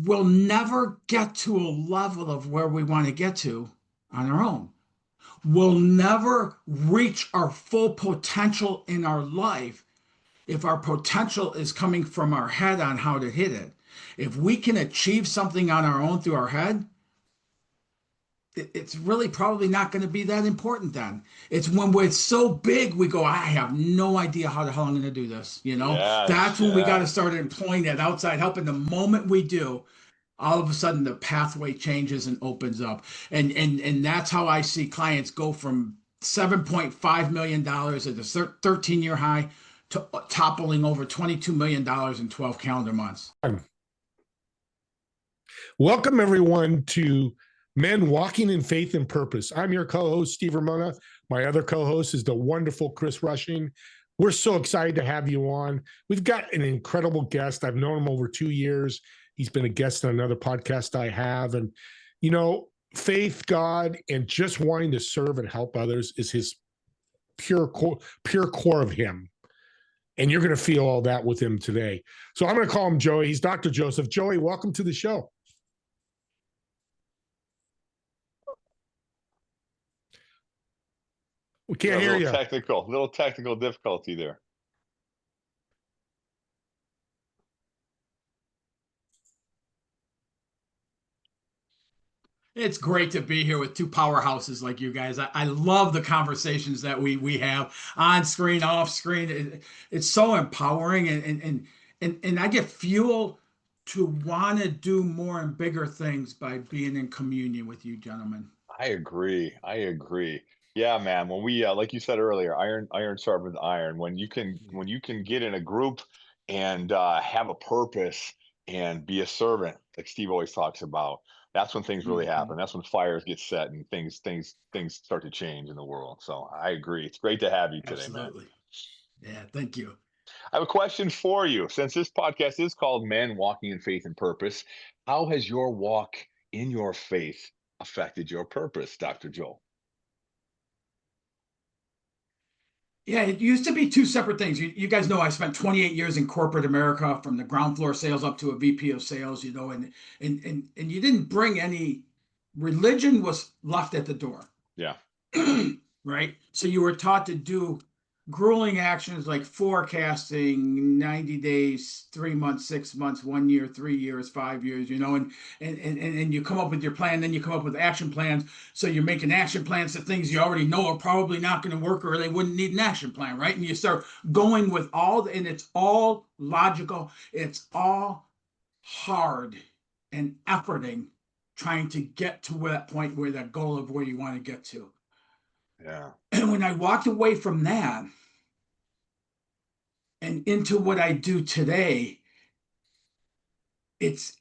we'll never get to a level of where we want to get to on our own. We'll never reach our full potential in our life if our potential is coming from our head on how to hit it. If we can achieve something on our own through our head, it's really probably not going to be that important then. It's when we're so big, we go, I have no idea how the hell I'm going to do this. Yes, That's when we got yeah. to start employing that outside help. And the moment we do, all of a sudden the pathway changes and opens up. And that's how I see clients go from $7.5 million at the 13-year high to toppling over $22 million in 12 calendar months. Welcome, everyone, to Men Walking in Faith and Purpose. I'm your co-host, Steve Ramona. My other co-host is the wonderful Chris Rushing. We're so excited to have you on. We've got an incredible guest. I've known him over 2 years. He's been a guest on another podcast I have. And, faith, God, and just wanting to serve and help others is his pure core of him. And you're going to feel all that with him today. So I'm going to call him Joey. He's Dr. Joseph. Joey, welcome to the show. We can't hear you. Little technical difficulty there. It's great to be here with two powerhouses like you guys. I love the conversations that we have on screen, off screen. It's so empowering, and I get fuel to want to do more and bigger things by being in communion with you gentlemen. I agree. Yeah, man. When we, like you said earlier, iron sharpens iron. When you can get in a group and have a purpose and be a servant, like Steve always talks about, that's when things really happen. That's when fires get set and things start to change in the world. So I agree. It's great to have you today, Absolutely. man. Yeah, thank you. I have a question for you. Since this podcast is called Men Walking in Faith and Purpose, how has your walk in your faith affected your purpose, Dr. Joel? Yeah, it used to be two separate things. You guys know I spent 28 years in corporate America, from the ground floor sales up to a VP of sales, and you didn't bring any religion, was left at the door. Yeah. Right? So you were taught to do grueling actions like forecasting 90 days, 3 months, 6 months, 1 year, 3 years, 5 years, and you come up with your plan, then you come up with action plans. So you're making action plans to things you already know are probably not going to work, or they wouldn't need an action plan, right? And you start going with and it's all logical, it's all hard and efforting, trying to get to that point where that goal of where you want to get to. Yeah. And when I walked away from that and into what I do today, it's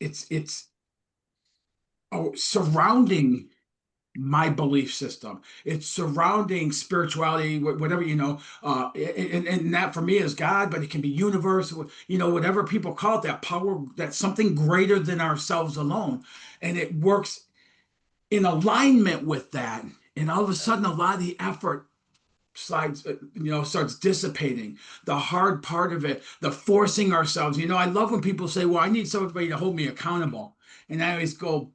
surrounding my belief system. It's surrounding spirituality, whatever, and that for me is God, but it can be universe, whatever people call it, that power, that's something greater than ourselves alone. And it works in alignment with that. And all of a sudden, a lot of the effort starts dissipating. The hard part of it, the forcing ourselves. I love when people say, well, I need somebody to hold me accountable. And I always go,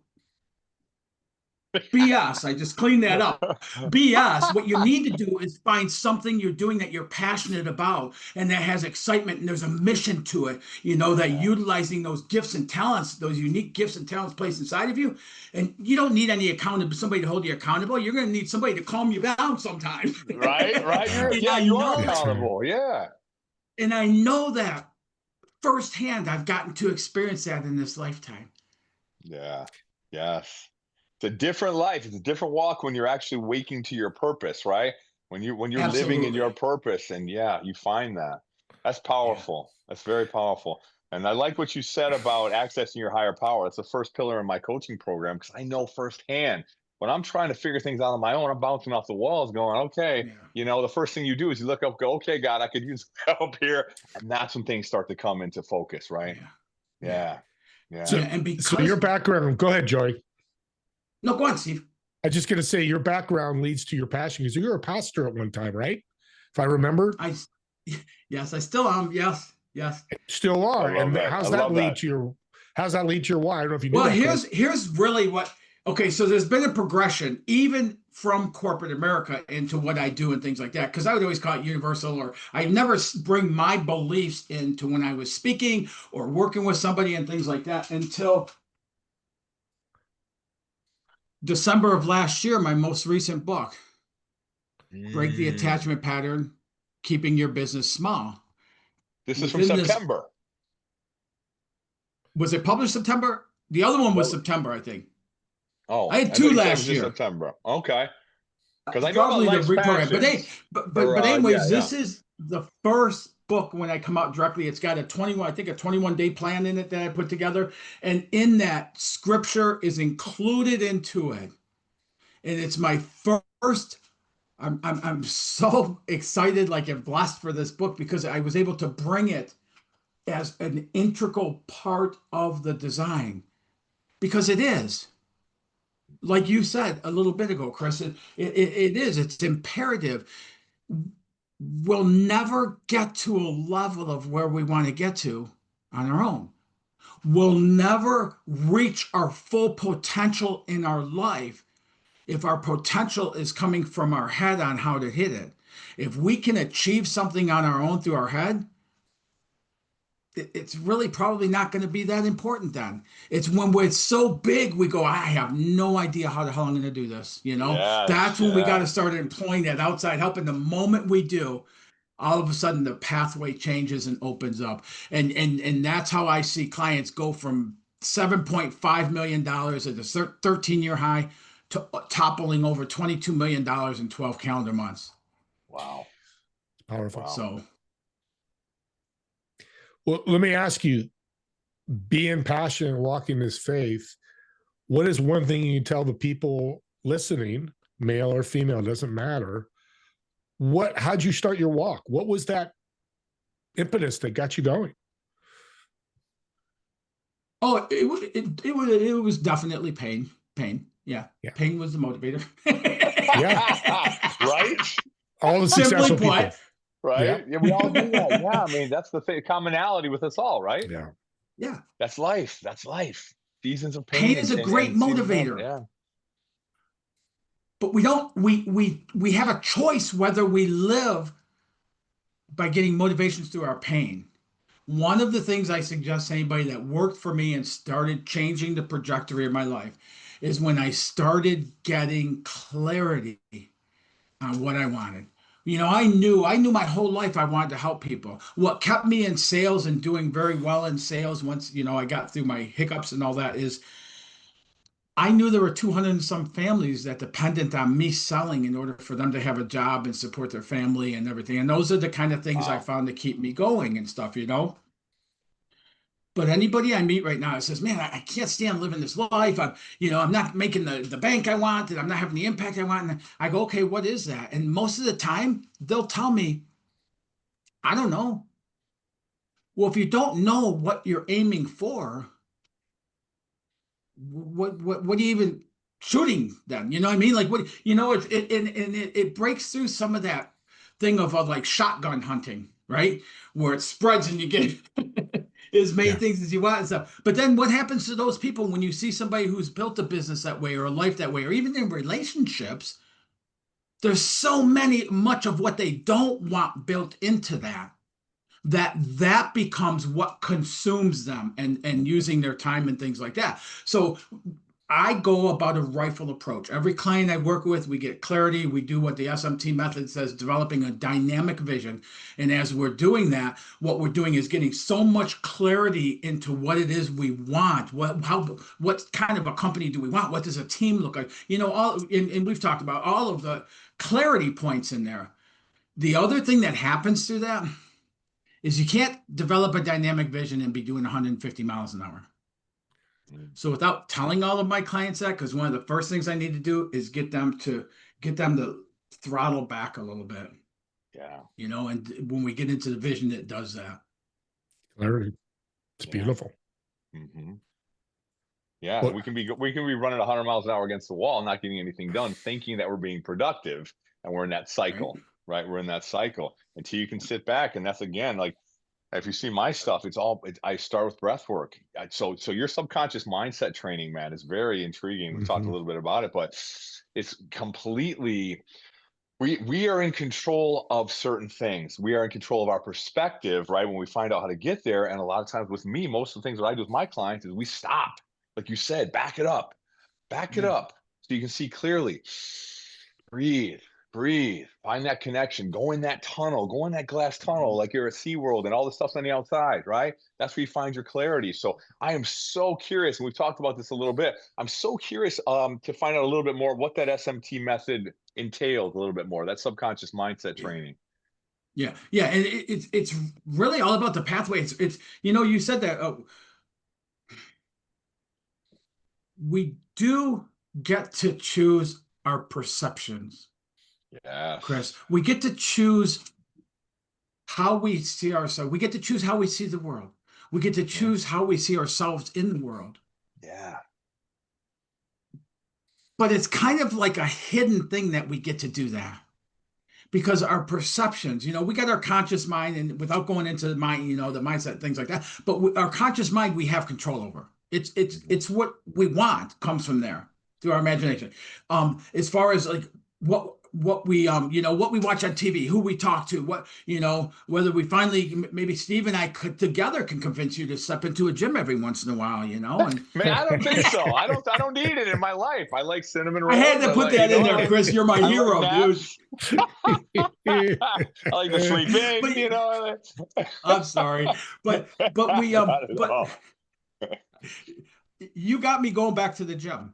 BS. I just clean that up. BS. What you need to do is find something you're doing that you're passionate about and that has excitement and there's a mission to it, that utilizing those gifts and talents, those unique gifts and talents placed inside of you. And you don't need somebody to hold you accountable. You're going to need somebody to calm you down sometimes. Right. You are accountable. Yeah. And I know that firsthand. I've gotten to experience that in this lifetime. Yeah. Yes. It's a different life. It's a different walk when you're actually waking to your purpose, right? When you're Absolutely. living in your purpose, and you find that. That's powerful. Yeah. That's very powerful. And I like what you said about accessing your higher power. That's the first pillar in my coaching program, because I know firsthand when I'm trying to figure things out on my own, I'm bouncing off the walls going, okay, the first thing you do is you look up, go, okay, God, I could use help here. And that's when things start to come into focus, right? Yeah. So your background, go ahead, Joey. No, go on, Steve. I was just going to say your background leads to your passion, because you were a pastor at one time, right? If I remember. Yes, I still am. Yes. Still are. And how's that lead to How's that lead to your why? I don't know if you knew Well, that, Chris. here's really what. Okay, so there's been a progression, even from corporate America into what I do and things like that. Because I would always call it universal, or I never bring my beliefs into when I was speaking or working with somebody and things like that until December of last year, my most recent book, Break the Mm. Attachment Pattern, Keeping Your Business Small. This is from Within this, September. was it published September? The other one was Well, September, I think. oh, I had I thought two you said it was last just year. September. Okay. Because I know about Probably the Life's reprogram, but Passions. but Yeah, anyways, yeah. this is the first book when I come out directly. It's got a 21, I think a 21-day plan in it that I put together, and in that scripture is included into it, and it's my first. I'm so excited, like I'm blessed for this book because I was able to bring it as an integral part of the design because it is. Like you said a little bit ago, Chris, it is. It's imperative. We'll never get to a level of where we want to get to on our own. We'll never reach our full potential in our life if our potential is coming from our head on how to hit it. If we can achieve something on our own through our head, it's really probably not going to be that important then. It's when we're so big, we go, I have no idea how the hell I'm going to do this. Yes, That's when we got yeah. to start employing that outside help. And the moment we do, all of a sudden the pathway changes and opens up. And that's how I see clients go from $7.5 million at the 13-year high to toppling over $22 million in 12 calendar months. Wow. Powerful. Wow. So, Well, let me ask you, being passionate and walking this faith, what is one thing you tell the people listening, male or female, doesn't matter? How'd you start your walk? What was that impetus that got you going? oh, it was definitely pain. Pain. Yeah. Yeah. Pain was the motivator. Right? All the Simply successful put. people. Right? Yeah, we all do that. Yeah, I mean, that's the commonality with us all, right? Yeah. Yeah. That's life. That's life. Seasons of Pain pain is a and, great seasons of, motivator. yeah. But we don't we have a choice whether we live by getting motivations through our pain. One of the things I suggest to anybody that worked for me and started changing the trajectory of my life is when I started getting clarity on what I wanted. I knew my whole life I wanted to help people. What kept me in sales and doing very well in sales once, I got through my hiccups and all that is I knew there were 200 and some families that depended on me selling in order for them to have a job and support their family and everything. And those are the kind of things I Wow. found to keep me going and stuff. But anybody I meet right now that says, man, I can't stand living this life. I'm not making the bank I want and I'm not having the impact I want. And I go, okay, what is that? And most of the time they'll tell me, I don't know. Well, if you don't know what you're aiming for, what are you even shooting then? You know what I mean? Like it breaks through some of that thing of like shotgun hunting, right? Where it spreads and you get as many Yeah. things as you want and stuff. But then what happens to those people when you see somebody who's built a business that way or a life that way, or even in relationships? There's so much of what they don't want built into that becomes what consumes them and using their time and things like that. So I go about a rifle approach. Every client I work with, we get clarity. We do what the SMT method says, developing a dynamic vision. And as we're doing that, what we're doing is getting so much clarity into what it is we want. What kind of a company do we want? What does a team look like? And we've talked about all of the clarity points in there. The other thing that happens through that is you can't develop a dynamic vision and be doing 150 miles an hour. So without telling all of my clients that, because one of the first things I need to do is get them to throttle back a little bit, Yeah. and when we get into the vision, it does that. Clarity. It's Yeah. beautiful. Mm-hmm. Yeah, Well, we can be running 100 miles an hour against the wall, not getting anything done, thinking that we're being productive, and we're in that cycle, right? We're in that cycle until you can sit back, and that's again like If you see my stuff, I start with breath work. So your subconscious mindset training, man, is very intriguing. We've talked a little bit about it, but it's completely, we are in control of certain things. We are in control of our perspective, right? When we find out how to get there. And a lot of times with me, most of the things that I do with my clients is we stop, like you said, back it up, so you can see clearly. Breathe, breathe, find that connection, go in that tunnel, go in that glass tunnel, like you're at SeaWorld and all the stuff's on the outside, right? That's where you find your clarity. So I am so curious, and we've talked about this a little bit. I'm so curious to find out a little bit more what that SMT method entails, a little bit more, that subconscious mindset training. Yeah, yeah, and it's really all about the pathway. It's you said that we do get to choose our perceptions. Yes. Chris, we get to choose how we see ourselves. We get to choose how we see the world. We get to choose how we see ourselves in the world. Yeah. But it's kind of like a hidden thing that we get to do that. Because our perceptions, we got our conscious mind, and without going into the mind, the mindset, things like that. But our conscious mind, we have control over. It's what we want comes from there through our imagination. As far as like what we what we watch on TV, who we talk to, whether we finally, maybe Steve and I together can convince you to step into a gym every once in a while, and Man, I don't think so. I don't need it in my life. I like cinnamon rolls. I had to put that in there, Chris. You're my hero, dude. I like to sleep in, I'm sorry, but we you got me going back to the gym.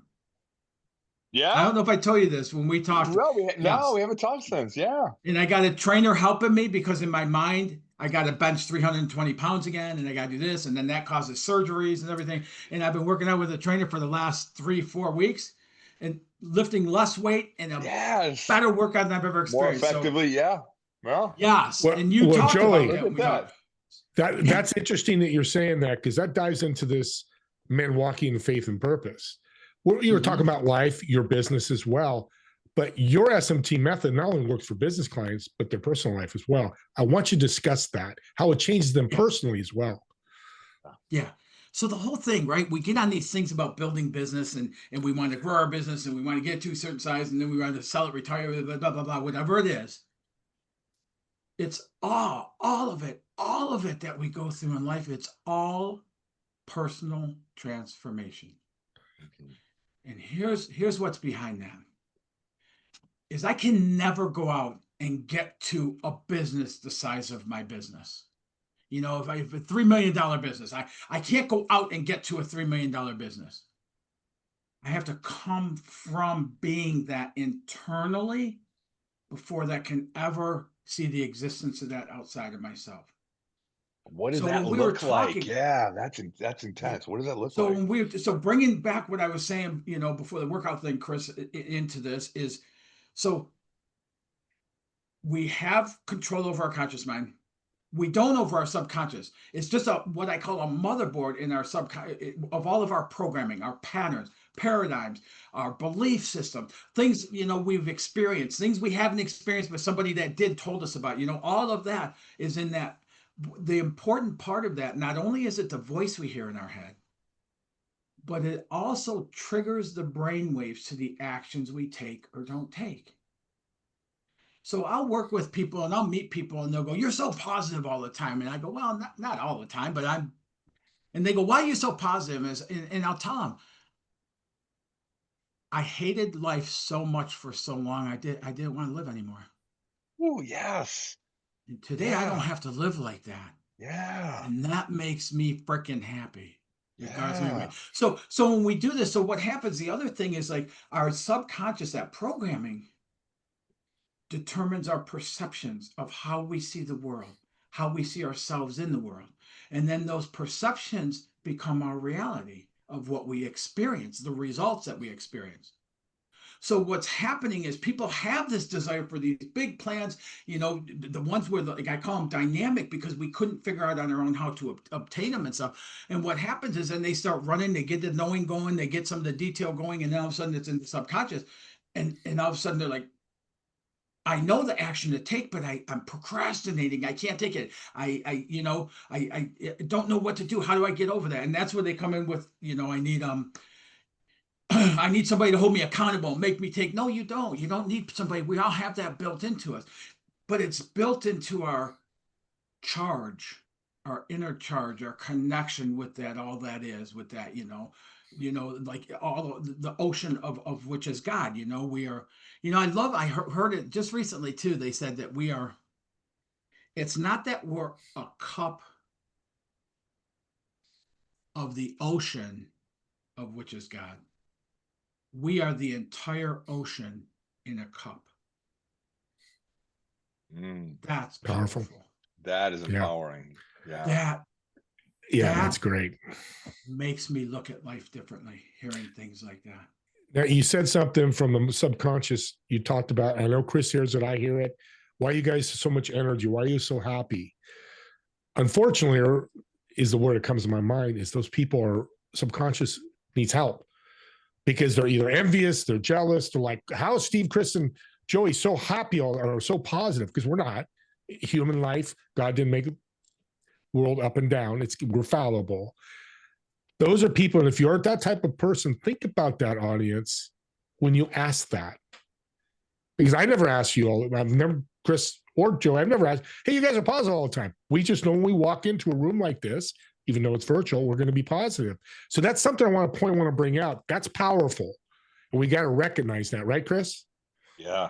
Yeah. I don't know if I told you this when we talked. No, we haven't talked since. Yeah. And I got a trainer helping me because in my mind, I got to bench 320 pounds again, and I got to do this, and then that causes surgeries and everything. And I've been working out with a trainer for the last 3-4 weeks, and lifting less weight and a better workout than I've ever experienced. More effectively, yeah. Well, yes, and you talked Joey, about that. That's interesting that you're saying that, because that dives into this men walking in faith and purpose. You were talking about life, your business as well, but your SMT method not only works for business clients, but their personal life as well. I want you to discuss that, how it changes them personally as well. Yeah. So the whole thing, right? We get on these things about building business, and we want to grow our business, and we want to get to a certain size, and then we want to sell it, retire, blah, blah, blah, blah, whatever it is. It's all of it that we go through in life. It's all personal transformation. And here's what's behind that. Is I can never go out and get to a business the size of my business. If I have a $3 million business, I can't go out and get to a $3 million business. I have to come from being that internally before that can ever see the existence of that outside of myself. What does that look like? Yeah, that's intense. What does that look like? So bringing back what I was saying, before the workout thing, Chris, into this is, so we have control over our conscious mind. We don't over our subconscious. It's just what I call a motherboard in our subconscious of all of our programming, our patterns, paradigms, our belief system, things, we've experienced, things we haven't experienced, but somebody that did told us about, all of that is in that. The important part of that, not only is it the voice we hear in our head, but it also triggers the brain waves to the actions we take or don't take. So I'll work with people and I'll meet people and they'll go, "You're so positive all the time." And I go, "Well, not all the time, but I'm," and they go, "Why are you so positive?" And I'll tell them, I hated life so much for so long. I didn't want to live anymore. Oh, yes. And today I don't have to live like that. Yeah. And that makes me freaking happy. Yeah. So when we do this, so what happens, the other thing is like our subconscious, that programming determines our perceptions of how we see the world, how we see ourselves in the world. And then those perceptions become our reality of what we experience, the results that we experience. So what's happening is people have this desire for these big plans, the ones where I call them dynamic, because we couldn't figure out on our own how to obtain them and stuff. And what happens is then they start running, they get the knowing going, they get some of the detail going, and then all of a sudden it's in the subconscious. And all of a sudden they're like, I know the action to take, but I'm procrastinating. I can't take it. I don't know what to do. How do I get over that? And that's where they come in with, I need I need somebody to hold me accountable, make me take. No, you don't. You don't need somebody. We all have that built into us, but it's built into our charge, our inner charge, our connection with that, all that is with that, like all the ocean of which is God. We are, I heard it just recently too. They said that it's not that we're a cup of the ocean of which is God. We are the entire ocean in a cup. That's powerful. That is empowering. Yeah. That's great. Makes me look at life differently, hearing things like that. Now, you said something from the subconscious you talked about. I know Chris hears it. I hear it. Why you guys so much energy? Why are you so happy? Unfortunately, or is the word that comes to my mind, is those people are subconscious needs help because they're either envious, they're jealous, they're like, how is Steve, Chris, and Joey so happy or so positive? Because we're not. Human life, God didn't make the world up and down. We're fallible. Those are people, and if you're that type of person, think about that, audience, when you ask that. Because I never ask you all, I've never, Chris or Joe, I've never asked, hey, you guys are positive all the time. We just know when we walk into a room like this, even though it's virtual, we're going to be positive. So that's something I want to bring out. That's powerful. And we got to recognize that, right, Chris? Yeah,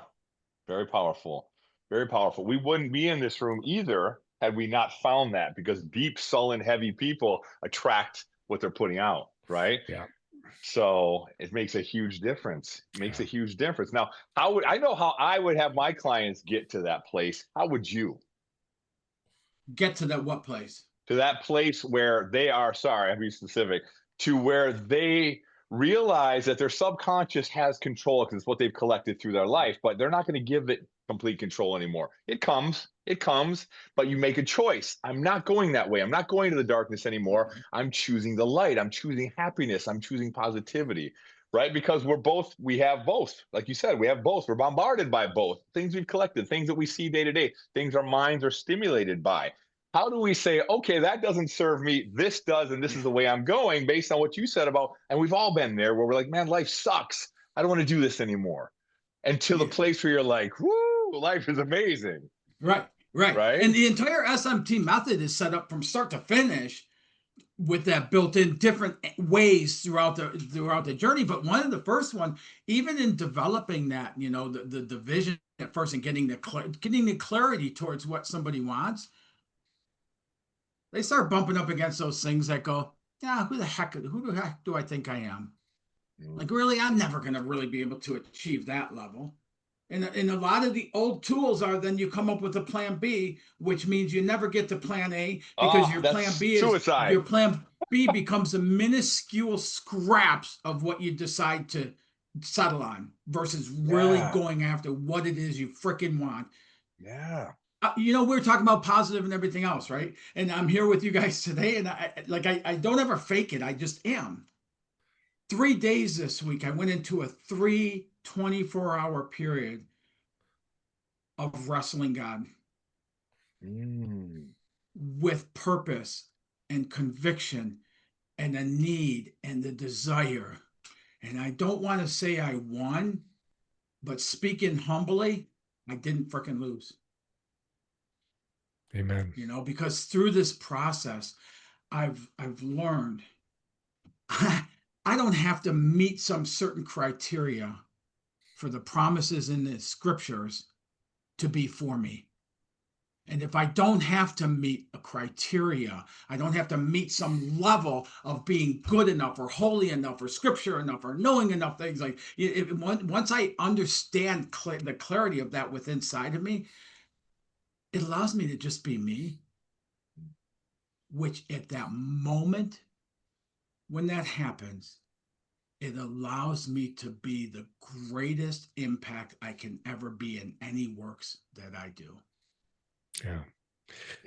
very powerful. Very powerful. We wouldn't be in this room either had we not found that, because deep, sullen, heavy people attract what they're putting out, right? Yeah. So it makes a huge difference. It makes a huge difference. Now, I know how I would have my clients get to that place. How would you get to that? What place? To that place where they are, sorry, I'll be specific, to where they realize that their subconscious has control because it's what they've collected through their life, but they're not going to give it complete control anymore. It comes, but you make a choice. I'm not going that way. I'm not going to the darkness anymore. I'm choosing the light. I'm choosing happiness. I'm choosing positivity, right? Because we have both. Like you said, we have both. We're bombarded by both things we've collected, things that we see day to day, things our minds are stimulated by. How do we say, okay, that doesn't serve me, this does, and this is the way I'm going based on what you said about, and we've all been there where we're like, man, life sucks. I don't want to do this anymore. Until the place where you're like, whoo, life is amazing. Right. And the entire SMT method is set up from start to finish with that built in different ways throughout the journey. But one of the first one, even in developing that, the vision at first and getting the clarity towards what somebody wants, they start bumping up against those things that go, yeah, who the heck do I think I am? Like, really, I'm never going to really be able to achieve that level. And a lot of the old tools are then you come up with a plan B, which means you never get to plan A because your plan B is suicide. Your plan B becomes a minuscule scraps of what you decide to settle on versus really going after what it is you freaking want. Yeah. We were talking about positive and everything else, right? And I'm here with you guys today, and I don't ever fake it. I just am. 3 days this week, I went into a 24-hour period of wrestling God with purpose and conviction and a need and the desire. And I don't want to say I won, but speaking humbly, I didn't freaking lose. Amen. Because through this process, I've learned I don't have to meet some certain criteria for the promises in the scriptures to be for me. And if I don't have to meet a criteria, I don't have to meet some level of being good enough or holy enough or scripture enough or knowing enough things, like once I understand the clarity of that within inside of me, it allows me to just be me, which at that moment, when that happens, it allows me to be the greatest impact I can ever be in any works that I do. Yeah.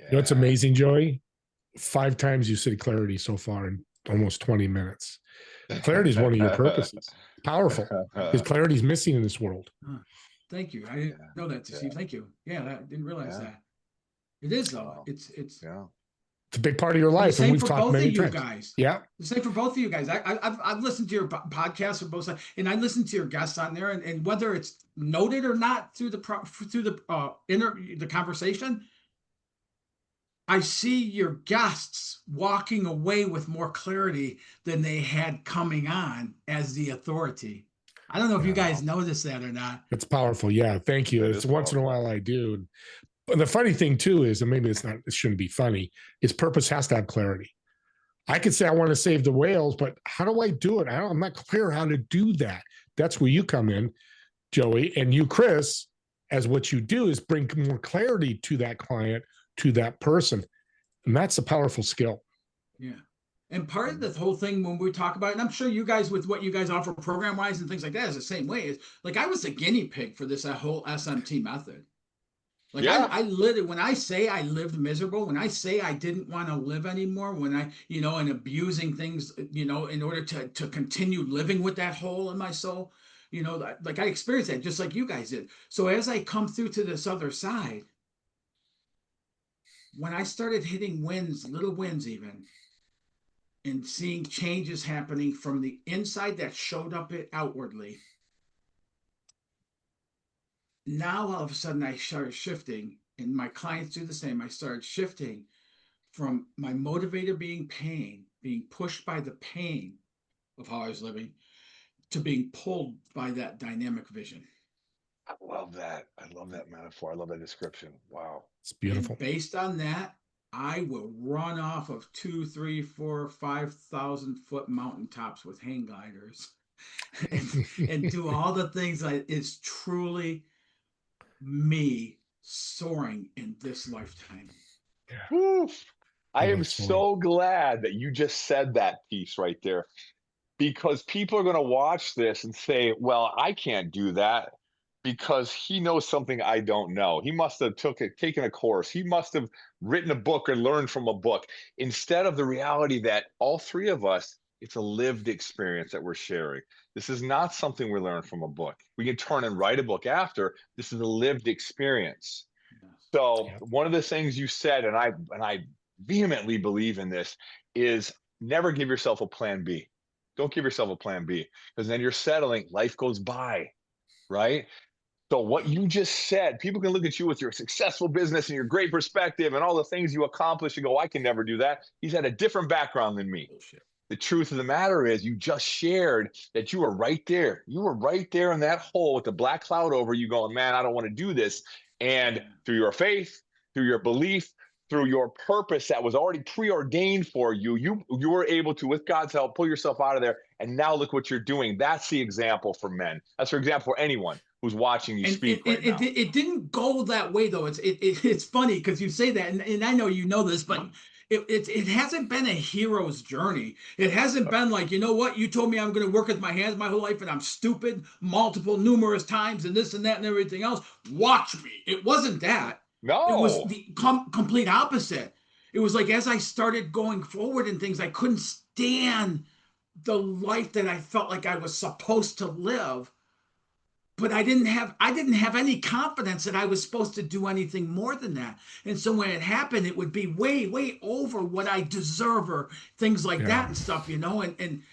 It's amazing, Joey. 5 times you said clarity so far in almost 20 minutes. Clarity is one of your purposes. Powerful, because clarity is missing in this world. Thank you. I didn't know that, Steve. Thank you. Yeah, I didn't realize that. It is though. Wow. It's Yeah. It's a big part of your the life, and same we've for talked both of many you times. guys. Yeah. The same for both of you guys. I've listened to your podcast for both sides, and I listen to your guests on there, and whether it's noted or not through the conversation, I see your guests walking away with more clarity than they had coming on as the authority. I don't know if you Yeah. guys notice that or not. It's powerful. Yeah. Thank you. That It's is once in a powerful. while I do. But the funny thing too is, and maybe it shouldn't be funny, is purpose has to have clarity. I could say I want to save the whales, but how do I do it? I'm not clear how to do that. That's where you come in, Joey, and you, Chris, as what you do is bring more clarity to that client, to that person. And that's a powerful skill. Yeah. And part of the whole thing when we talk about it, and I'm sure you guys with what you guys offer program wise and things like that is the same way. Is like I was the guinea pig for this whole SMT method. Like Yeah. I literally, when I say I lived miserable, when I say I didn't want to live anymore, when I, and abusing things, in order to continue living with that hole in my soul, like I experienced that just like you guys did. So as I come through to this other side, when I started hitting wins, little wins even, and seeing changes happening from the inside that showed up it outwardly, now all of a sudden I started shifting, and my clients do the same. I started shifting from my motivator being pain, being pushed by the pain of how I was living, to being pulled by that dynamic vision. I love that. I love that metaphor. I love that description. Wow. It's beautiful. And based on that, I will run off of 2, 3, 4, 5,000 foot mountaintops with hang gliders and do all the things that is truly me soaring in this lifetime. Woo. I am That's so glad that you just said that piece right there, because people are going to watch this and say, well, I can't do that because he knows something I don't know. He must have taken a course. He must have written a book or learned from a book, instead of the reality that all three of us, it's a lived experience that we're sharing. This is not something we learn from a book. We can turn and write a book after. This is a lived experience. Yes. So Yeah. one of the things you said, and I vehemently believe in this, is never give yourself a plan B. Don't give yourself a plan B, because then you're settling. Life goes by, right? So what you just said, people can look at you with your successful business and your great perspective and all the things you accomplish and go, I can never do that. He's had a different background than me. Bullshit. The truth of the matter is, you just shared that you were right there. You were right there in that hole with the black cloud over you going, man, I don't want to do this. And through your faith, through your belief, through your purpose that was already preordained for you, you were able to, with God's help, pull yourself out of there. And now look what you're doing. That's the example for men. That's the example for anyone who's watching you And speak right now. it didn't go that way though. It's funny because you say that, and I know you know this, but it hasn't been a hero's journey. It hasn't been like, you know what, you told me I'm going to work with my hands my whole life, and I'm stupid numerous times, and this and that and everything else. Watch me. It wasn't that. It was No. the complete opposite. It was like as I started going forward in things, I couldn't stand the life that I felt like I was supposed to live, but I didn't have any confidence that I was supposed to do anything more than that. And so when it happened, it would be way over what I deserve or things like that and stuff, and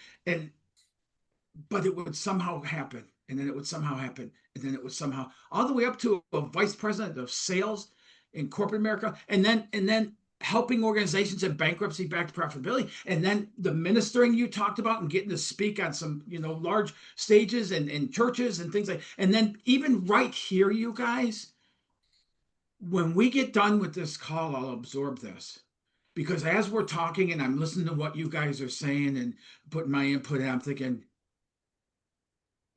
but it would somehow happen, and then it would somehow happen, and then it would somehow all the way up to a vice president of sales in corporate America, and then helping organizations in bankruptcy back to profitability, and then the ministering you talked about and getting to speak on some large stages and churches and things like, and then even right here, you guys, when we get done with this call, I'll absorb this, because as we're talking and I'm listening to what you guys are saying and putting my input in, I'm thinking,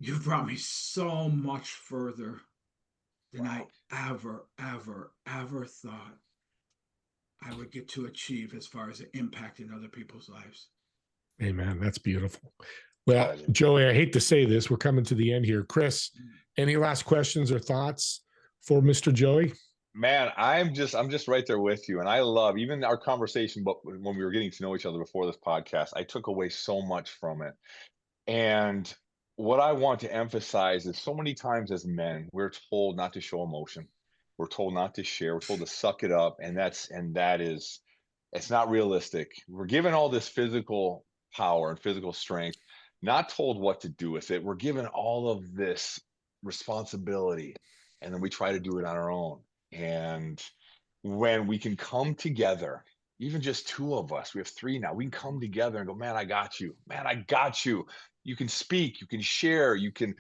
you brought me so much further than I ever thought I would get to achieve as far as impacting other people's lives. Amen. That's beautiful. Well, Joey, I hate to say this, we're coming to the end here. Chris, any last questions or thoughts for Mr. Joey? Man, I'm just right there with you. And I love even our conversation, but when we were getting to know each other before this podcast, I took away so much from it. And what I want to emphasize is so many times as men, we're told not to show emotion. We're told not to share. We're told to suck it up. That is, it's not realistic. We're given all this physical power and physical strength, not told what to do with it. We're given all of this responsibility, and then we try to do it on our own. And when we can come together, even just two of us, we have three now, we can come together and go, man, I got you. Man, I got you. You can speak, you can share, you can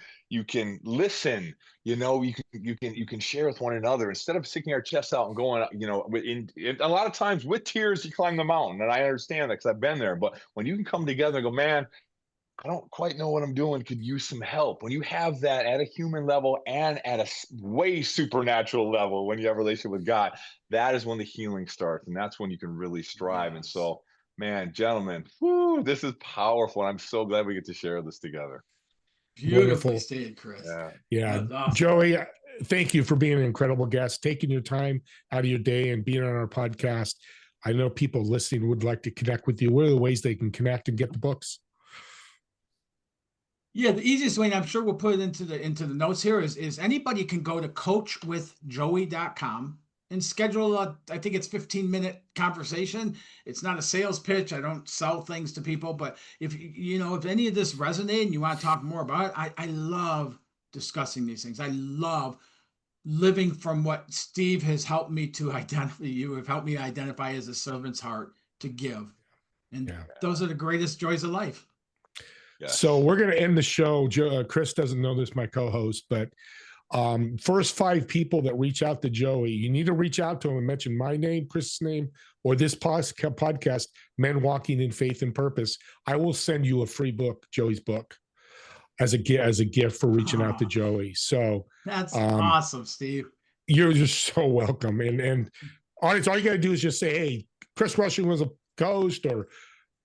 listen, you can share with one another instead of sticking our chests out and going, in a lot of times with tears you climb the mountain, and I understand that because I've been there. But when you can come together and go, man, I don't quite know what I'm doing, could use some help. When you have that at a human level and at a way supernatural level, when you have a relationship with God, that is when the healing starts, and that's when you can really strive. And Yes. so, man, gentlemen, whoo, this is powerful. And I'm so glad we get to share this together. Beautifully Wonderful. stated, Chris. Yeah. Yeah. That's awesome. Joey, thank you for being an incredible guest, taking your time out of your day and being on our podcast. I know people listening would like to connect with you. What are the ways they can connect and get the books? Yeah, the easiest way, and I'm sure we'll put it into the notes here, is anybody can go to coachwithjoey.com and schedule a, I think it's 15-minute conversation. It's not a sales pitch. I don't sell things to people, but if any of this resonates and you want to talk more about it, I love discussing these things. I love living from what Steve has helped me to identify. You have helped me identify as a servant's heart to give. And Yeah. those are the greatest joys of life. Yes. So we're going to end the show. Chris doesn't know this, my co-host, but first 5 people that reach out to Joey, you need to reach out to him and mention my name, Chris's name, or this podcast, Men Walking in Faith and Purpose. I will send you a free book, Joey's book, as a gift for reaching out to Joey. So that's awesome, Steve. You're just so welcome. And audience, all you got to do is just say, hey, Chris Rushing was a co-host, or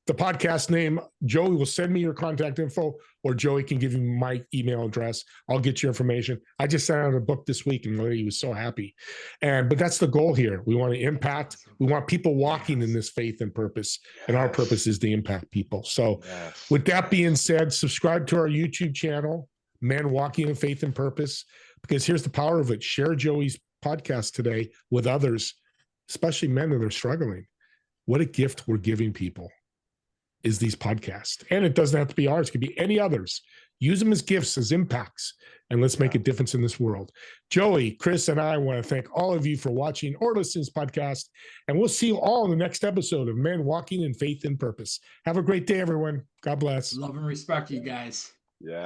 the podcast name. Joey will send me your contact info, or Joey can give you my email address. I'll get your information. I just sent out a book this week, and he was so happy. But that's the goal here. We want to impact. We want people walking in this faith and purpose, and our purpose is to impact people. So with that being said, subscribe to our YouTube channel, Men Walking in Faith and Purpose, because here's the power of it. Share Joey's podcast today with others, especially men that are struggling. What a gift we're giving people is these podcasts. And it doesn't have to be ours. It could be any others. Use them as gifts, as impacts, and let's make a difference in this world. Joey, Chris, and I want to thank all of you for watching or listening to this podcast. And we'll see you all in the next episode of Men Walking in Faith and Purpose. Have a great day, everyone. God bless. Love and respect you guys. Yeah.